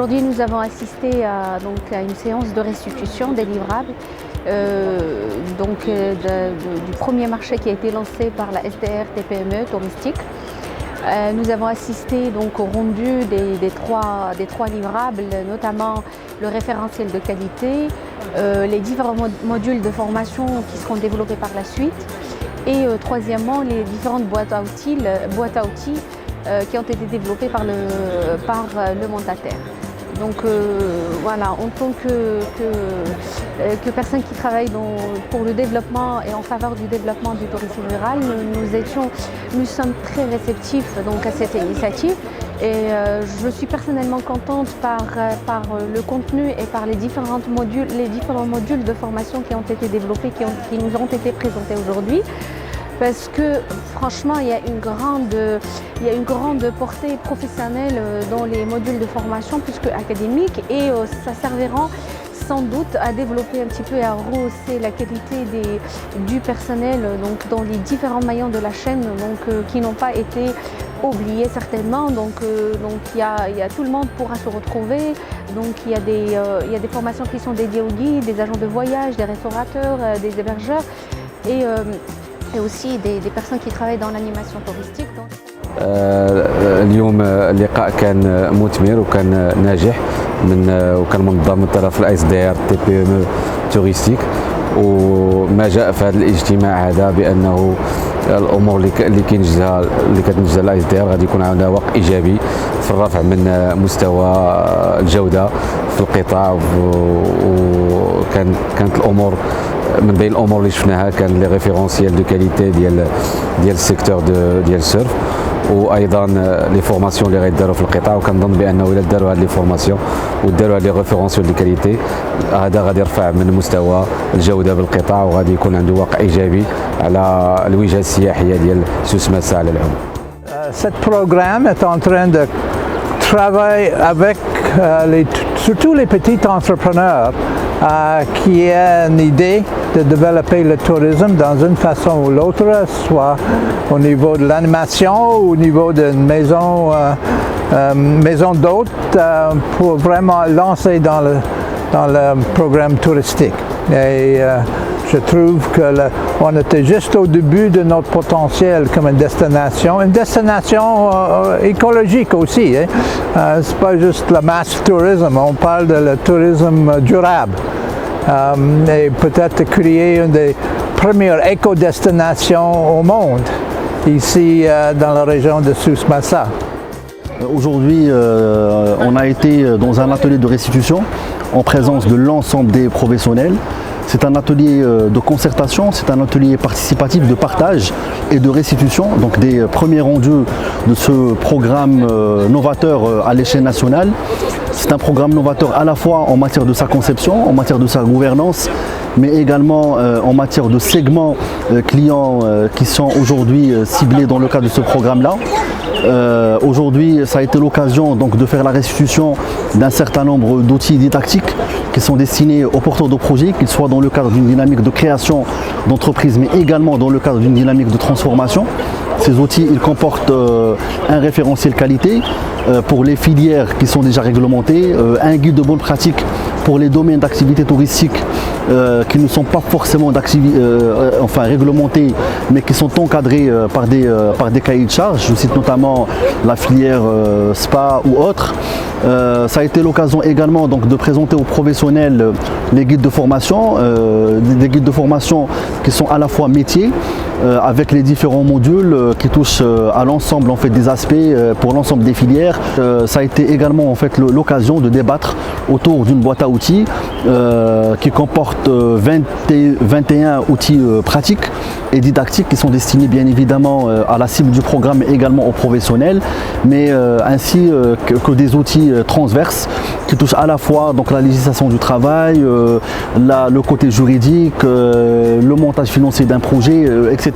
Aujourd'hui, nous avons assisté à une séance de restitution des livrables du premier marché qui a été lancé par la SDR TPME touristique. Nous avons assisté au rendu des trois livrables, notamment le référentiel de qualité, les différents modules de formation qui seront développés par la suite et troisièmement les différentes boîtes à outils qui ont été développées par le mandataire. Donc voilà, en tant que personne qui travaille pour le développement et en faveur du développement du tourisme rural, nous sommes très réceptifs à cette initiative et je suis personnellement contente par le contenu et par les différents modules de formation qui ont été développés, qui nous ont été présentés aujourd'hui. Parce que franchement, il y a une grande portée professionnelle dans les modules de formation plus qu'académique et ça servira sans doute à développer un petit peu et à rehausser la qualité du personnel dans les différents maillons de la chaîne qui n'ont pas été oubliés certainement. Il y a tout le monde pourra se retrouver. Donc il y a des formations qui sont dédiées aux guides, des agents de voyage, des restaurateurs, des hébergeurs et aussi des personnes qui travaillent dans l'animation touristique. اليوم اللقاء كان مثمر وكان ناجح وكان منظم من طرف الاي اس دي ار تي بي ام توريستيك. وما جاء في هذا الاجتماع هذا بانه الامور اللي كتنجزها الاي اس دي ار غادي يكون عندها وقع ايجابي في الرفع من مستوى الجوده في القطاع. وكانت الامور من بين الامور اللي شفناها كان لي ريفيرونسيال دو كاليتي ديال السيكتور ديال السيرف وايضا لي فورماسيون اللي غيداروا في القطاع. وكنظن بانه الا داروا هاد لي فورماسيون وداروا هاد لي ريفيرونسيال دو كاليتي هذا غادي يرفع من مستوى الجوده بالقطاع وغادي يكون عنده واقع ايجابي على الوجهه السياحيه ديال سوس مسا على العموم. Ce programme est en train de travailler avec surtout les petits entrepreneurs qui ont une idée de développer le tourisme dans une façon ou l'autre, soit au niveau de l'animation ou au niveau d'une maison d'hôtes pour vraiment lancer dans le programme touristique. Et je trouve qu'on était juste au début de notre potentiel comme une destination écologique aussi. C'est pas juste le mass tourisme, on parle de le tourisme durable. Et peut-être créer une des premières éco-destinations au monde, ici dans la région de Souss Massa. Aujourd'hui, on a été dans un atelier de restitution en présence de l'ensemble des professionnels. C'est un atelier de concertation, c'est un atelier participatif de partage et de restitution, donc des premiers rendus de ce programme novateur à l'échelle nationale. C'est un programme novateur à la fois en matière de sa conception, en matière de sa gouvernance, mais également en matière de segments clients qui sont aujourd'hui ciblés dans le cadre de ce programme-là. Aujourd'hui, ça a été l'occasion de faire la restitution d'un certain nombre d'outils didactiques qui sont destinés aux porteurs de projets, qu'ils soient dans le cadre d'une dynamique de création d'entreprise, mais également dans le cadre d'une dynamique de transformation. Ces outils, ils comportent un référentiel qualité pour les filières qui sont déjà réglementées, un guide de bonne pratique pour les domaines d'activité touristique qui ne sont pas forcément réglementés, mais qui sont encadrés par des cahiers de charges. Je cite notamment la filière spa ou autres. Ça a été l'occasion également de présenter aux professionnels les guides de formation, des guides de formation qui sont à la fois métiers, avec les différents modules qui touchent à l'ensemble des aspects pour l'ensemble des filières. Ça a été également l'occasion de débattre autour d'une boîte à outils qui comporte 21 outils pratiques et didactiques qui sont destinés bien évidemment à la cible du programme mais également aux professionnels, mais ainsi que des outils transverses qui touchent à la fois la législation du travail, le côté juridique, le montage financier d'un projet, etc.